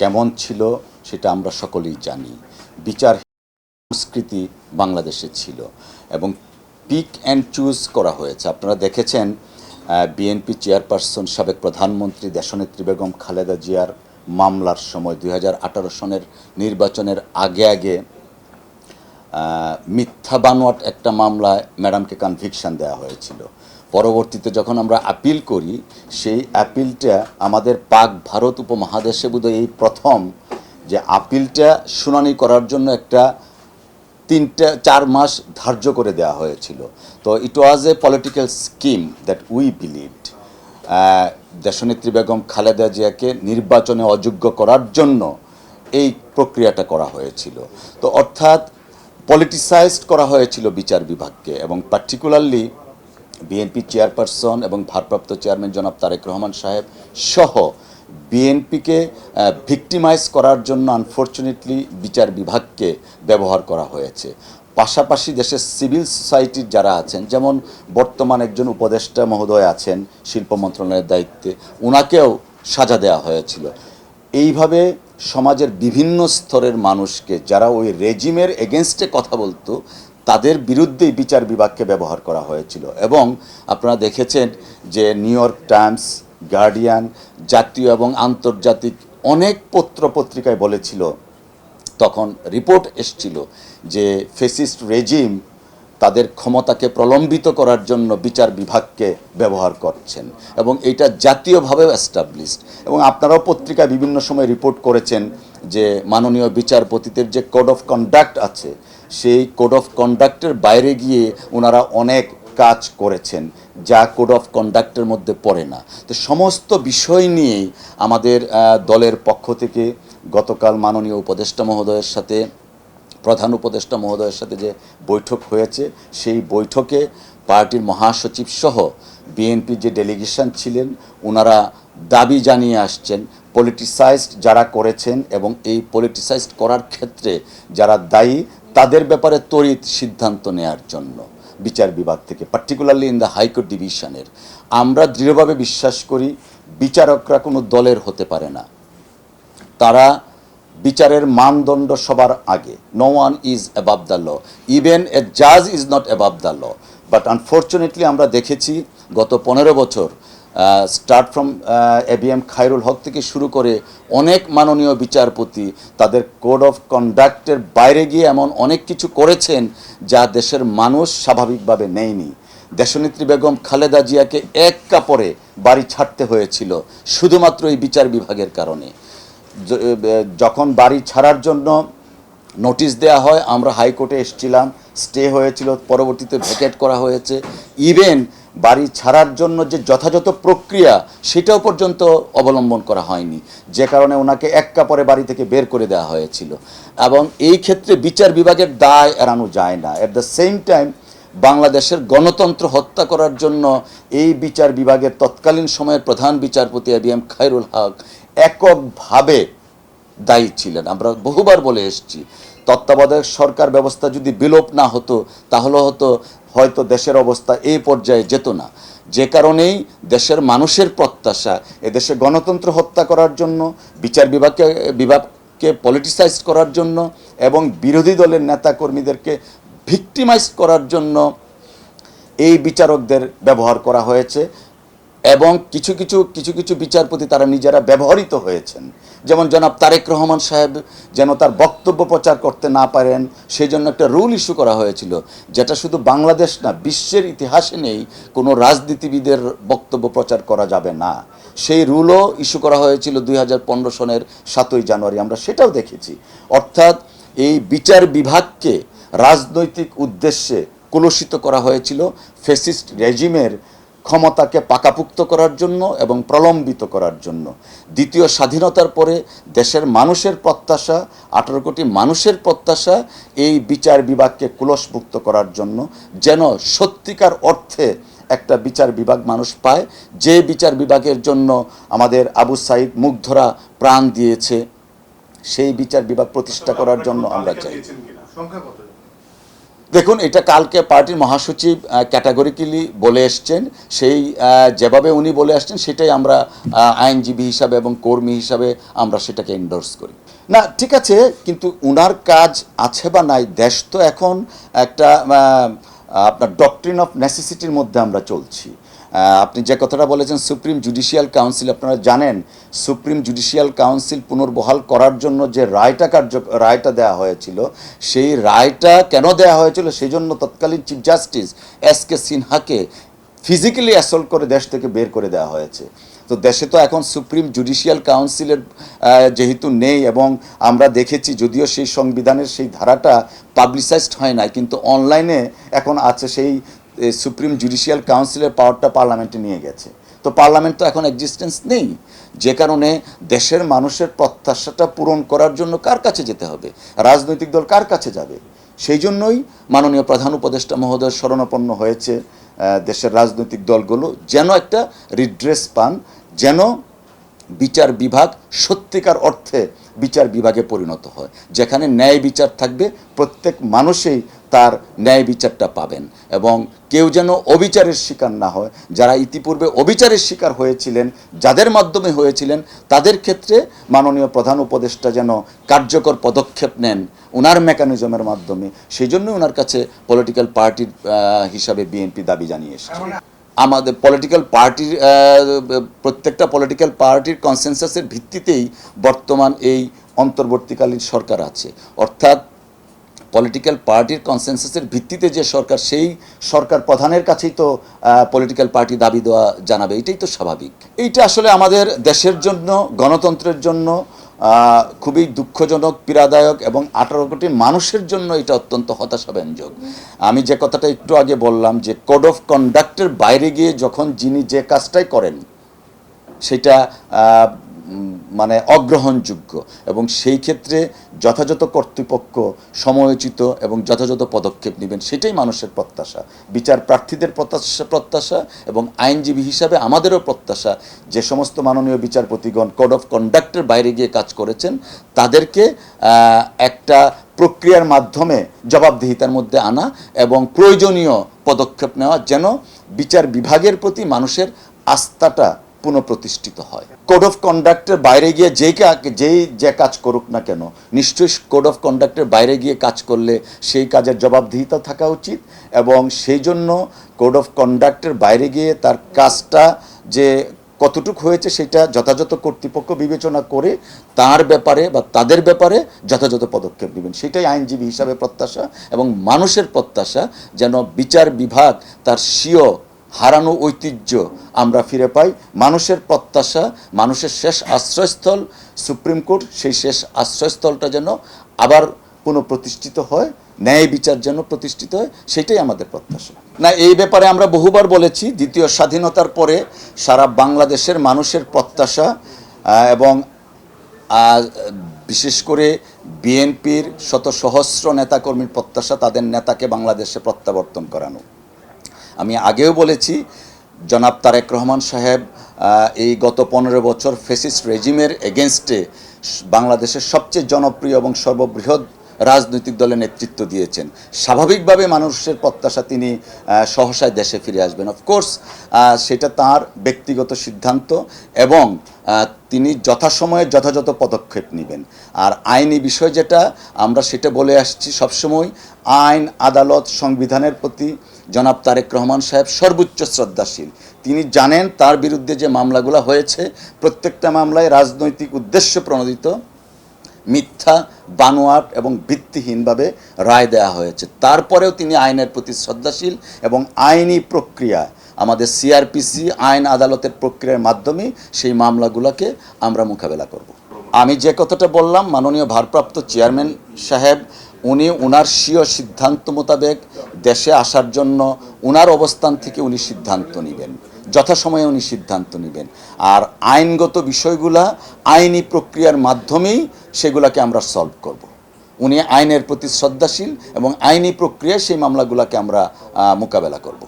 কেমন ছিল সেটা আমরা সকলেই জানি। বিচার সংস্কৃতি বাংলাদেশে ছিল এবং পিক অ্যান্ড চুজ করা হয়েছে। আপনারা দেখেছেন বিএনপি চেয়ারপারসন সাবেক প্রধানমন্ত্রী দেশনেত্রী বেগম খালেদা জিয়ার মামলার সময় 2018 সনের নির্বাচনের আগে মিথ্যা বানোয়াট একটা মামলায় ম্যাডামকে কনভিকশন দেওয়া হয়েছিল। পরবর্তীতে যখন আমরা আপিল করি, সেই আপিলটা আমাদের পাক ভারত উপমহাদেশে বোধহয় এই প্রথম যে আপিলটা শুনানি করার জন্য একটা 4 মাস ধার্য করে দেওয়া হয়েছিল। তো it was a political scheme that we believed. দেশনেত্রী বেগম খালেদা জিয়াকে নির্বাচনে অযোগ্য করার জন্য এই প্রক্রিয়াটা করা হয়েছিল। তো অর্থাৎ পলিটিসাইজড করা হয়েছিল বিচার বিভাগকে, এবং পার্টিকুলারলি বিএনপি চেয়ারপারসন এবং ভারপ্রাপ্ত চেয়ারম্যান জনাব তারেক রহমান সাহেব সহ বিএনপিকে ভিক্টিমাইজ করার জন্য আনফর্চুনেটলি বিচার বিভাগকে ব্যবহার করা হয়েছে। পাশাপাশি দেশের সিভিল সোসাইটির যারা আছেন, যেমন বর্তমান একজন উপদেষ্টা মহোদয় আছেন শিল্প মন্ত্রণালয়ের দায়িত্বে, ওনাকেও সাজা দেওয়া হয়েছিল। এইভাবে সমাজের বিভিন্ন স্তরের মানুষকে যারা ওই রেজিমের এগেনস্টে কথা বলতো তাদের বিরুদ্ধেই বিচার বিভাগকে ব্যবহার করা হয়েছিল। এবং আপনারা দেখেছেন যে নিউ ইয়র্ক টাইমস, গার্ডিয়ান, জাতীয় এবং আন্তর্জাতিক অনেক পত্র পত্রিকায় বলেছিল, তখন রিপোর্ট এসছিল যে ফেসিস্ট রেজিম তাদের ক্ষমতাকে প্রলম্বিত করার জন্য বিচার বিভাগকে ব্যবহার করছেন, এবং এটা জাতীয়ভাবেও এস্টাবলিশড। এবং আপনারাও পত্রিকায় বিভিন্ন সময় রিপোর্ট করেছেন যে মাননীয় বিচারপতিদের যে কোড অফ কন্ডাক্ট আছে, সেই কোড অফ কন্ডাক্টের বাইরে গিয়ে ওনারা অনেক কাজ করেছেন যা কোড অফ কন্ডাক্টের মধ্যে পড়ে না। তো সমস্ত বিষয় নিয়েই আমাদের দলের পক্ষ থেকে গতকাল মাননীয় উপদেষ্টা মহোদয়ের সাথে, প্রধান উপদেষ্টা মহোদয়ের সাথে যে বৈঠক হয়েছে, সেই বৈঠকে পার্টির মহাসচিব সহ বিএনপি যে ডেলিগেশন ছিলেন ওনারা দাবি জানিয়ে আসছেন পলিটিসাইজড যারা করেছেন এবং এই পলিটিসাইজড করার ক্ষেত্রে যারা দায়ী তাদের ব্যাপারে ত্বরিত সিদ্ধান্ত নেওয়ার জন্য বিচার বিভাগ থেকে, পার্টিকুলারলি ইন দ্য হাইকোর্ট ডিভিশনের। আমরা দৃঢ়ভাবে বিশ্বাস করি বিচারকরা কোনো দলের হতে পারে না, তারা বিচারের মানদণ্ড সবার আগে। No one is above the law, even a জাজ is not above the law. But unfortunately আমরা দেখেছি গত 15 বছর start from ABM Khairul Haque থেকে শুরু করে অনেক মাননীয় বিচারপতি তাদের কোড অফ কন্ডাক্টের বাইরে গিয়ে এমন অনেক কিছু করেছেন যা দেশের মানুষ স্বাভাবিকভাবে নেয়নি। দেশনেত্রী বেগম খালেদা জিয়াকে এক কাপড়ে বাড়ি ছাড়তে হয়েছিল শুধুমাত্র এই বিচার বিভাগের কারণে। যখন বাড়ি ছাড়ার জন্য নোটিশ দেওয়া হয়, আমরা হাইকোর্টে এসেছিলাম, স্টে হয়েছিল, পরবর্তীতে ভ্যাকেট করা হয়েছে। ইভেন বাড়ি ছাড়ার জন্য যে যথাযথ প্রক্রিয়া সেটাও পর্যন্ত অবলম্বন করা হয়নি, যে কারণে ওনাকে এক কাপড়ে বাড়ি থেকে বের করে দেওয়া হয়েছিল। এবং এই ক্ষেত্রে বিচার বিভাগের দায় এড়ানো যায় না। অ্যাট দ্য সেম টাইম বাংলাদেশের গণতন্ত্র হত্যা করার জন্য এই বিচার বিভাগের তৎকালীন সময়ের প্রধান বিচারপতি ABM খায়রুল হক এককভাবে দায়ী ছিলেন। আমরা বহুবার বলে এসেছি, তত্ত্বাবধায়ক সরকার ব্যবস্থা যদি বিলোপ না হতো তাহলে হয়তো দেশের অবস্থা এই পর্যায়ে যেত না। যে কারণেই দেশের মানুষের প্রত্যাশা এদেশে গণতন্ত্র হত্যা করার জন্য, বিচার বিভাগকে পলিটিসাইজ করার জন্য এবং বিরোধী দলের নেতাকর্মীদেরকে ভিক্টিমাইজ করার জন্য এই বিচারকদের ব্যবহার করা হয়েছে। এবং কিছু কিছু বিচারপতি তারা নিজেরা ব্যবহৃত হয়েছেন, যেমন জনাব তারেক রহমান সাহেব যেন তার বক্তব্য প্রচার করতে না পারেন সেই জন্য একটা রুল ইস্যু করা হয়েছিল, যেটা শুধু বাংলাদেশ না বিশ্বের ইতিহাসে নেই, কোনো রাজনীতিবিদের বক্তব্য প্রচার করা যাবে না। সেই রুলও ইস্যু করা হয়েছিল 2015 সনের 7ই জানুয়ারি, আমরা সেটাও দেখেছি। অর্থাৎ এই বিচার বিভাগকে রাজনৈতিক উদ্দেশ্যে কলুষিত করা হয়েছিল ফ্যাসিস্ট রেজিমের ক্ষমতাকে পাকাপুক্ত করার জন্য এবং প্রলম্বিত করার জন্য। দ্বিতীয় স্বাধীনতার পরে দেশের মানুষের প্রত্যাশা, 18 কোটি মানুষের প্রত্যাশা এই বিচার বিভাগকে কুলসমুক্ত করার জন্য, যেন সত্যিকার অর্থে একটা বিচার বিভাগ মানুষ পায়, যে বিচার বিভাগের জন্য আমাদের আবু সাইদ মুগ্ধরা প্রাণ দিয়েছে, সেই বিচার বিভাগ প্রতিষ্ঠা করার জন্য আমরা চাই। দেখুন, এটা কালকে পার্টির মহাসচিব ক্যাটাগরিক্যালি বলে এসছেন, সেই যেভাবে উনি বলে আসছেন সেটাই আমরা আইনজীবী হিসাবে এবং কর্মী হিসাবে আমরা সেটাকে এন্ডোর্স করি। না, ঠিক আছে, কিন্তু উনার কাজ আছে বা নাই, দেশ তো এখন একটা আপনার ডক্ট্রিন অফ নেসেসিটির মধ্যে আমরা চলছি। আপনি যে কথাটা বলেছেন সুপ্রিম জুডিশিয়াল কাউন্সিল, আপনারা জানেন সুপ্রিম জুডিশিয়াল কাউন্সিল পুনর্বহাল করার জন্য যে রায়টা দেওয়া হয়েছিল, সেই রায়টা কেন দেওয়া হয়েছিল, সেই জন্য তৎকালীন চিফ জাস্টিস এস.কে. সিনহাকে ফিজিক্যালি অ্যাসল্ট করে দেশ থেকে বের করে দেওয়া হয়েছে। তো দেশে তো এখন সুপ্রিম জুডিশিয়াল কাউন্সিলের যেহেতু নেই, এবং আমরা দেখেছি যদিও সেই সংবিধানের সেই ধারাটা পাবলিসাইজড হয় না, কিন্তু অনলাইনে এখন আছে, সেই সুপ্রিম জুডিশিয়াল কাউন্সিলের পাওয়ারটা পার্লামেন্টে নিয়ে গেছে। তো পার্লামেন্ট তো এখন এক্সিস্টেন্স নেই, যে কারণে দেশের মানুষের প্রত্যাশাটা পূরণ করার জন্য কার কাছে যেতে হবে, রাজনৈতিক দল কার কাছে যাবে? সেই জন্যই মাননীয় প্রধান উপদেষ্টা মহোদয় শরণাপন্ন হয়েছে দেশের রাজনৈতিক দলগুলো যেন একটা রিড্রেস পান, যেন বিচার বিভাগ সত্যিকার অর্থে বিচার বিভাগে পরিণত হয়, যেখানে ন্যায় বিচার থাকবে, প্রত্যেক মানুষই তার ন্যায় বিচারটা পাবেন, এবং কেউ যেন অবিচারের শিকার না হয়। যারা ইতিপূর্বে অবিচারের শিকার হয়েছিলেন, যাদের মাধ্যমে হয়েছিলেন, তাদের ক্ষেত্রে মাননীয় প্রধান উপদেষ্টা যেন কার্যকর পদক্ষেপ নেন ওনার মেকানিজমের মাধ্যমে। সেই জন্য ওনার কাছে পলিটিক্যাল পার্টির হিসাবে বিএনপি দাবি জানিয়ে এসেছে। আমাদের পলিটিক্যাল পার্টির প্রত্যেকটা পলিটিক্যাল পার্টির কনসেনসাসের ভিত্তিতেই বর্তমান এই অন্তর্বর্তীকালীন সরকার আছে, অর্থাৎ পলিটিক্যাল পার্টির কনসেনসাসের ভিত্তিতে যে সরকার, সেই সরকার প্রধানের কাছেই তো পলিটিক্যাল পার্টি দাবি দেওয়া জানাবে, এটাই তো স্বাভাবিক। এইটা আসলে আমাদের দেশের জন্য, গণতন্ত্রের জন্য খুবই দুঃখজনক, পীড়াদায়ক, এবং 18 কোটি মানুষের জন্য এটা অত্যন্ত হতাশাব্যঞ্জক। আমি যে কথাটা একটু আগে বললাম, যে কোড অফ কন্ডাক্টের বাইরে গিয়ে যখন যিনি যে কাজটাই করেন সেটা মানে অগ্রহণযোগ্য, এবং সেই ক্ষেত্রে যথাযথ কর্তৃপক্ষ সময়োচিত এবং যথাযথ পদক্ষেপ নেবেন, সেটাই মানুষের প্রত্যাশা, বিচার প্রার্থীদের প্রত্যাশা, এবং আইনজীবী হিসাবে আমাদেরও প্রত্যাশা, যে সমস্ত মাননীয় বিচারপতিগণ কোড অফ কন্ডাক্টের বাইরে গিয়ে কাজ করেছেন তাদেরকে একটা প্রক্রিয়ার মাধ্যমে জবাবদিহিতার মধ্যে আনা এবং প্রয়োজনীয় পদক্ষেপ নেওয়া, যেন বিচার বিভাগের প্রতি মানুষের আস্থাটা পুনঃপ্রতিষ্ঠিত হয়। কোড অফ কন্ডাক্টের বাইরে গিয়ে যে কাজ করুক না কেন, নিশ্চয়ই কোড অফ কন্ডাক্টের বাইরে গিয়ে কাজ করলে সেই কাজের জবাবদিহিতা থাকা উচিত, এবং সেই জন্য কোড অফ কন্ডাক্টের বাইরে গিয়ে তার কাজটা যে কতটুকু হয়েছে সেটা যথাযথ কর্তৃপক্ষ বিবেচনা করে তার ব্যাপারে বা তাদের ব্যাপারে যথাযথ পদক্ষেপ নেবেন, সেটাই আইনজীবী হিসাবে প্রত্যাশা, এবং মানুষের প্রত্যাশা যেন বিচার বিভাগ তার স্বীয় হারানো ঐতিহ্য আমরা ফিরে পাই। মানুষের প্রত্যাশা, মানুষের শেষ আশ্রয়স্থল সুপ্রিম কোর্ট, সেই শেষ আশ্রয়স্থলটা যেন আবার পুনঃপ্রতিষ্ঠিত হয়, ন্যায় বিচার যেন প্রতিষ্ঠিত হয়, সেটাই আমাদের প্রত্যাশা। না, এই ব্যাপারে আমরা বহুবার বলেছি, দ্বিতীয় স্বাধীনতার পরে সারা বাংলাদেশের মানুষের প্রত্যাশা, এবং বিশেষ করে বিএনপির শত সহস্র নেতাকর্মীর প্রত্যাশা, তাদের নেতাকে বাংলাদেশে প্রত্যাবর্তন করানো। আমি আগেও বলেছি, জনাব তারেক রহমান সাহেব এই গত 15 বছর ফ্যাসিস্ট রেজিমের এগেনস্টে বাংলাদেশের সবচেয়ে জনপ্রিয় এবং সর্ববৃহৎ রাজনৈতিক দলের নেতৃত্ব দিয়েছেন। স্বাভাবিকভাবে মানুষের প্রত্যাশা তিনি সহসায় দেশে ফিরে আসবেন। অফকোর্স সেটা তার ব্যক্তিগত সিদ্ধান্ত, এবং তিনি যথাসময়ে যথাযথ পদক্ষেপ নেবেন। আর আইনি বিষয় যেটা, আমরা সেটা বলে আসছি সবসময়, আইন, আদালত, সংবিধানের প্রতি জনাব তারেক রহমান সাহেব সর্বোচ্চ শ্রদ্ধাশীল। তিনি জানেন তার বিরুদ্ধে যে মামলাগুলো হয়েছে, প্রত্যেকটা মামলায় রাজনৈতিক উদ্দেশ্য প্রণোদিত, মিথ্যা, বানোয়াট এবং ভিত্তিহীনভাবে রায় দেওয়া হয়েছে। তারপরেও তিনি আইনের প্রতি শ্রদ্ধাশীল, এবং আইনি প্রক্রিয়া, আমাদের সিআরপিসি আইন আদালতের প্রক্রিয়ার মাধ্যমে সেই মামলাগুলোকে আমরা মোকাবেলা করব। আমি যে কথাটা বললাম, মাননীয় ভারপ্রাপ্ত চেয়ারম্যান সাহেব উনি ওনার স্বীয় সিদ্ধান্ত মোতাবেক দেশে আসার জন্য ওনার অবস্থান থেকে উনি সিদ্ধান্ত নেবেন, যথাসময়ে উনি সিদ্ধান্ত নেবেন। আর আইনগত বিষয়গুলা আইনি প্রক্রিয়ার মাধ্যমেই সেগুলোকে আমরা সলভ করব। উনি আইনের প্রতি শ্রদ্ধাশীল, এবং আইনি প্রক্রিয়ায় সেই মামলাগুলোকে আমরা মোকাবেলা করব।